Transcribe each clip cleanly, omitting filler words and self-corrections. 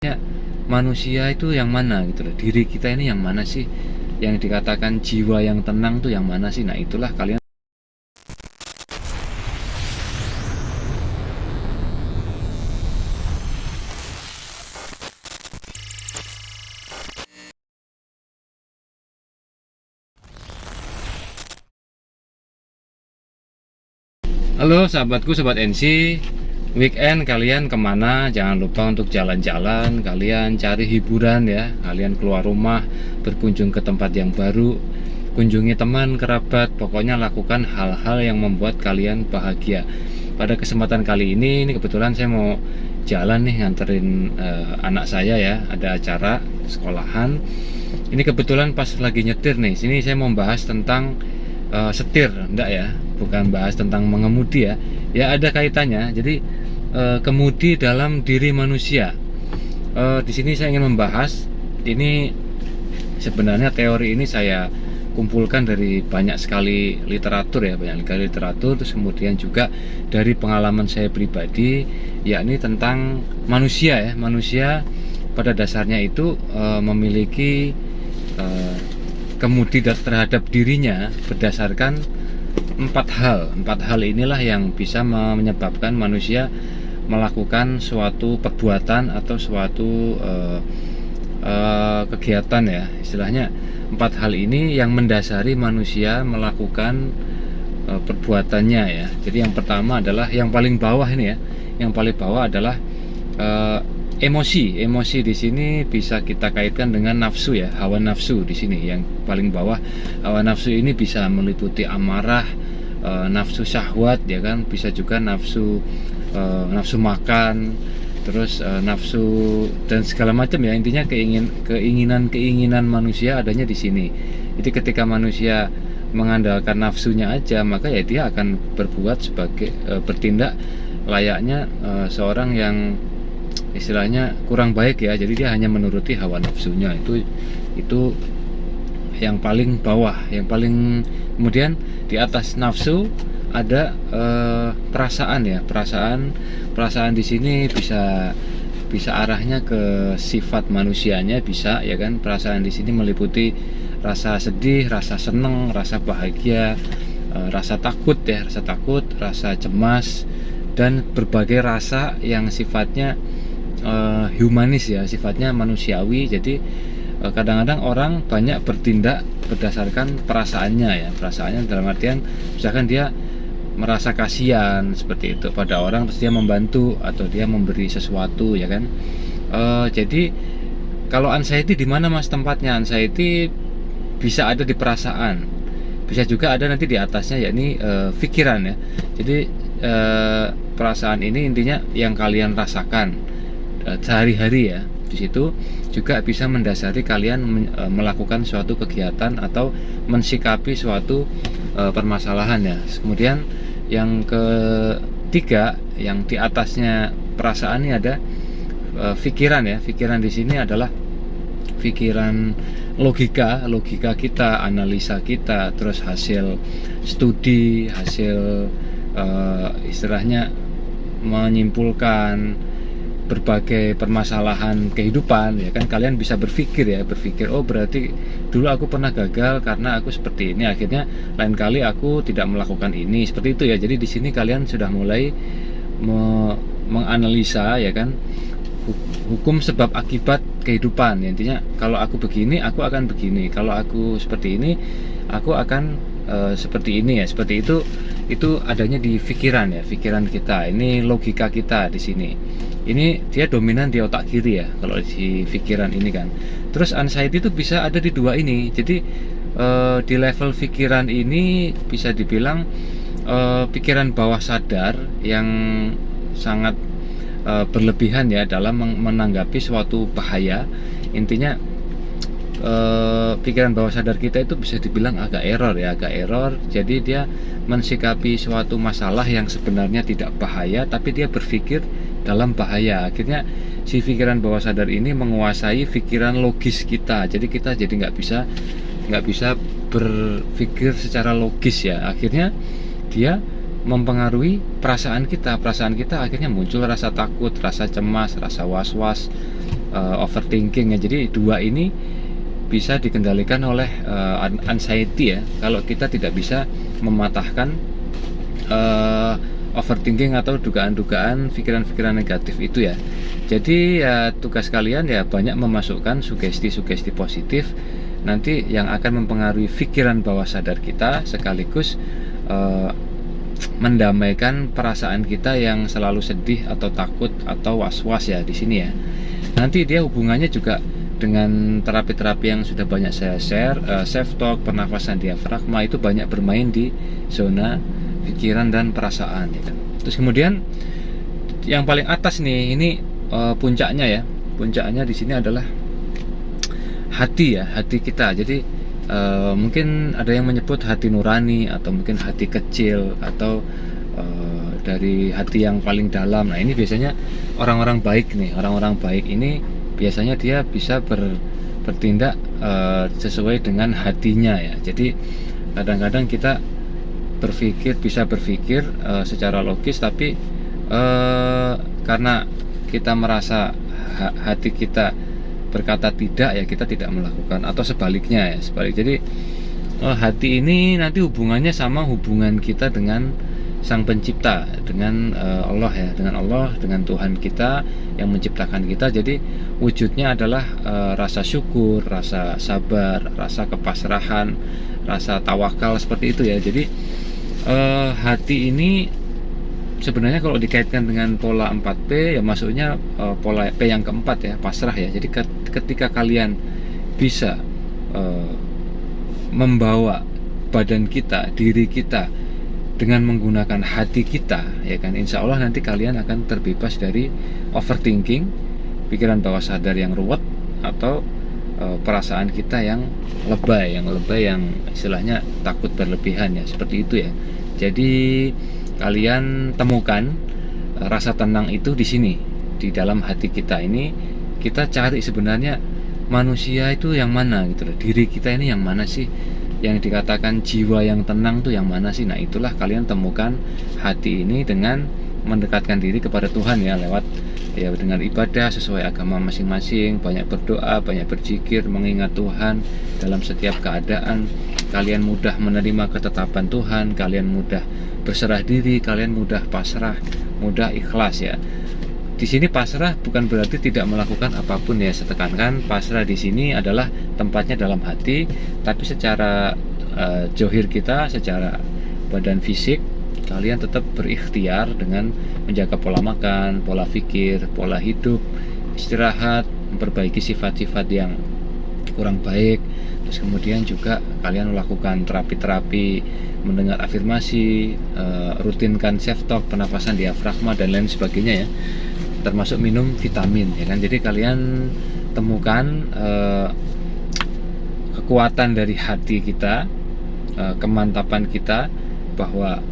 Ya, manusia itu yang mana gitu loh. Diri kita ini yang mana sih? Yang dikatakan jiwa yang tenang tuh yang mana sih? Nah, itulah kalian. Halo sahabatku, sobat NC. Weekend kalian kemana? Jangan lupa untuk jalan-jalan. Kalian cari hiburan ya. Kalian keluar rumah, berkunjung ke tempat yang baru, kunjungi teman, kerabat. Pokoknya lakukan hal-hal yang membuat kalian bahagia. Pada kesempatan kali ini kebetulan saya mau jalan nih nganterin anak saya ya. Ada acara sekolahan. Ini kebetulan pas lagi nyetir nih. Sini saya mau bahas tentang setir, enggak ya, bukan bahas tentang mengemudi ya. Ya ada kaitannya. Jadi kemudi dalam diri manusia. Di sini saya ingin membahas ini. Sebenarnya teori ini saya kumpulkan dari banyak sekali literatur ya, banyak sekali literatur. Terus kemudian juga dari pengalaman saya pribadi, yakni tentang manusia ya. Manusia pada dasarnya itu memiliki kemudi terhadap dirinya berdasarkan empat hal inilah yang bisa menyebabkan manusia melakukan suatu perbuatan atau suatu kegiatan ya, istilahnya empat hal ini yang mendasari manusia melakukan perbuatannya ya. Jadi yang pertama adalah yang paling bawah ini ya, yang paling bawah adalah emosi. Emosi di sini bisa kita kaitkan dengan nafsu ya, hawa nafsu di sini yang paling bawah. Hawa nafsu ini bisa meliputi amarah, nafsu syahwat ya kan, bisa juga nafsu nafsu makan, terus nafsu dan segala macam ya. Intinya keinginan manusia adanya di sini. Jadi ketika manusia mengandalkan nafsunya aja, maka ya dia akan berbuat sebagai bertindak layaknya seorang yang istilahnya kurang baik ya. Jadi dia hanya menuruti hawa nafsunya. Itu yang paling bawah. Yang paling kemudian di atas nafsu ada perasaan ya. Perasaan di sini bisa arahnya ke sifat manusianya, bisa ya kan. Perasaan di sini meliputi rasa sedih, rasa seneng, rasa bahagia, rasa takut ya, rasa cemas, dan berbagai rasa yang sifatnya humanis ya, sifatnya manusiawi. Jadi kadang-kadang orang banyak bertindak berdasarkan perasaannya ya. Perasaannya dalam artian misalkan dia merasa kasihan seperti itu pada orang, terus dia membantu atau dia memberi sesuatu ya kan. Jadi kalau anxiety di mana mas tempatnya? Anxiety bisa ada di perasaan, bisa juga ada nanti di atasnya yakni pikiran ya. Jadi perasaan ini intinya yang kalian rasakan sehari-hari ya. Di situ juga bisa mendasari kalian melakukan suatu kegiatan atau mensikapi suatu permasalahan ya. Kemudian yang ketiga, yang di atasnya perasaan ini ada pikiran ya. Pikiran di sini adalah pikiran logika kita, analisa kita, terus hasil studi, hasil istilahnya menyimpulkan berbagai permasalahan kehidupan ya kan. Kalian bisa berpikir oh berarti dulu aku pernah gagal karena aku seperti ini, akhirnya lain kali aku tidak melakukan ini, seperti itu ya. Jadi di sini kalian sudah mulai menganalisa ya kan, hukum sebab akibat kehidupan. Intinya kalau aku begini aku akan begini, kalau aku seperti ini aku akan seperti ini ya. Seperti itu adanya di pikiran ya, pikiran kita. Ini logika kita di sini. Ini dia dominan di otak kiri ya kalau di pikiran ini kan. Terus anxiety itu bisa ada di dua ini. Jadi di level pikiran ini bisa dibilang pikiran bawah sadar yang sangat berlebihan ya dalam menanggapi suatu bahaya. Intinya pikiran bawah sadar kita itu bisa dibilang agak error. Jadi dia mensikapi suatu masalah yang sebenarnya tidak bahaya, tapi dia berpikir dalam bahaya. Akhirnya si pikiran bawah sadar ini menguasai pikiran logis kita. Jadi kita nggak bisa berpikir secara logis ya. Akhirnya dia mempengaruhi perasaan kita akhirnya muncul rasa takut, rasa cemas, rasa was-was, overthinking ya. Jadi dua ini bisa dikendalikan oleh anxiety ya, kalau kita tidak bisa mematahkan overthinking atau dugaan-dugaan pikiran-pikiran negatif itu ya. Jadi ya tugas kalian ya banyak memasukkan sugesti-sugesti positif nanti yang akan mempengaruhi pikiran bawah sadar kita, sekaligus mendamaikan perasaan kita yang selalu sedih atau takut atau was-was ya di sini ya. Nanti dia hubungannya juga dengan terapi-terapi yang sudah banyak saya share, self talk, pernafasan diafragma, itu banyak bermain di zona pikiran dan perasaan ya kan. Terus kemudian yang paling atas nih, ini puncaknya ya. Puncaknya di sini adalah hati ya, hati kita. Jadi mungkin ada yang menyebut hati nurani, atau mungkin hati kecil, atau dari hati yang paling dalam. Nah, ini biasanya orang-orang baik nih. Orang-orang baik ini biasanya dia bisa bertindak sesuai dengan hatinya ya. Jadi kadang-kadang kita bisa berpikir secara logis, tapi karena kita merasa hati kita berkata tidak ya, kita tidak melakukan, atau sebaliknya ya, jadi hati ini nanti hubungannya sama hubungan kita dengan Sang Pencipta, dengan Allah ya, dengan Tuhan kita yang menciptakan kita. Jadi wujudnya adalah rasa syukur, rasa sabar, rasa kepasrahan, rasa tawakal, seperti itu ya. Jadi hati ini sebenarnya kalau dikaitkan dengan pola 4P ya, maksudnya pola P yang keempat ya, pasrah ya. Jadi ketika kalian bisa membawa badan kita, diri kita dengan menggunakan hati kita ya kan, insya Allah nanti kalian akan terbebas dari overthinking, pikiran bawah sadar yang ruwet, atau perasaan kita yang lebay, yang istilahnya takut berlebihan ya, seperti itu ya. Jadi kalian temukan rasa tenang itu di sini, di dalam hati kita ini. Kita cari sebenarnya manusia itu yang mana gitu loh, diri kita ini yang mana sih, yang dikatakan jiwa yang tenang tuh yang mana sih. Nah, itulah kalian temukan hati ini dengan mendekatkan diri kepada Tuhan ya, lewat ya dengan ibadah sesuai agama masing-masing, banyak berdoa, banyak berzikir, mengingat Tuhan dalam setiap keadaan. Kalian mudah menerima ketetapan Tuhan, kalian mudah berserah diri, kalian mudah pasrah, mudah ikhlas ya. Di sini pasrah bukan berarti tidak melakukan apapun ya, saya tekankan pasrah di sini adalah tempatnya dalam hati, tapi secara johir kita, secara badan fisik, kalian tetap berikhtiar dengan menjaga pola makan, pola pikir, pola hidup, istirahat, memperbaiki sifat-sifat yang kurang baik. Terus kemudian juga kalian melakukan terapi-terapi, mendengar afirmasi, rutinkan self talk, pernafasan diafragma dan lain sebagainya ya, termasuk minum vitamin ya kan. Jadi kalian temukan kekuatan dari hati kita, kemantapan kita bahwa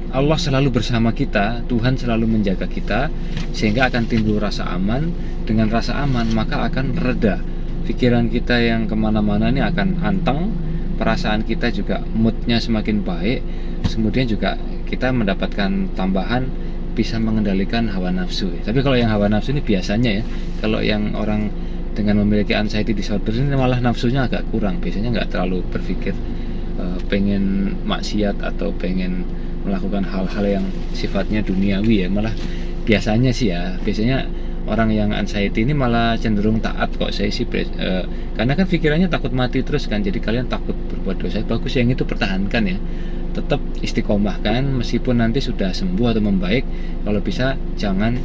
Allah selalu bersama kita, Tuhan selalu menjaga kita, sehingga akan timbul rasa aman. Dengan rasa aman maka akan reda pikiran kita yang kemana-mana ini, akan anteng, perasaan kita juga moodnya semakin baik. Kemudian juga kita mendapatkan tambahan bisa mengendalikan hawa nafsu. Tapi kalau yang hawa nafsu ini biasanya ya, kalau yang orang dengan memiliki anxiety disorder ini malah nafsunya agak kurang, biasanya nggak terlalu berpikir pengen maksiat atau pengen melakukan hal-hal yang sifatnya duniawi ya. Malah biasanya sih ya, biasanya orang yang anxiety ini malah cenderung taat kok, saya sih karena kan pikirannya takut mati terus kan. Jadi kalian takut berbuat dosa, bagus yang itu pertahankan ya, tetap istiqomahkan meskipun nanti sudah sembuh atau membaik. Kalau bisa jangan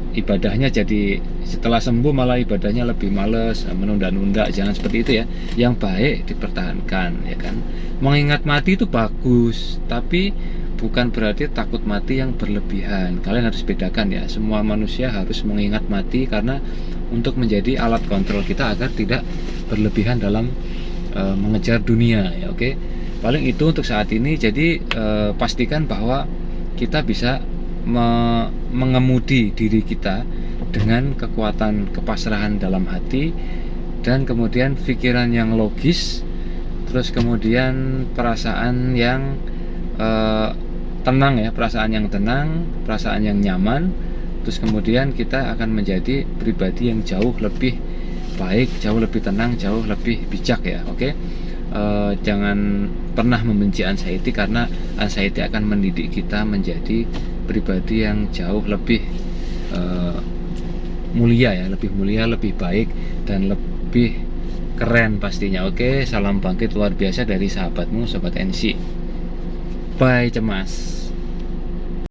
ibadahnya jadi setelah sembuh malah ibadahnya lebih males, menunda-nunda, jangan seperti itu ya. Yang baik dipertahankan ya kan. Mengingat mati itu bagus, tapi bukan berarti takut mati yang berlebihan. Kalian harus bedakan ya, semua manusia harus mengingat mati karena untuk menjadi alat kontrol kita agar tidak berlebihan dalam mengejar dunia ya. Oke, paling itu untuk saat ini. Jadi pastikan bahwa kita bisa mengemudi diri kita dengan kekuatan kepasrahan dalam hati, dan kemudian pikiran yang logis, terus kemudian perasaan yang tenang ya, perasaan yang tenang, perasaan yang nyaman, Terus kemudian kita akan menjadi pribadi yang jauh lebih baik, jauh lebih tenang, jauh lebih bijak ya. Oke. Jangan pernah membenci anxiety, karena anxiety akan mendidik kita menjadi pribadi yang jauh lebih mulia ya, lebih mulia, lebih baik, dan lebih keren pastinya. Oke, salam bangkit luar biasa dari sahabatmu Sobat NC. Bye cemas.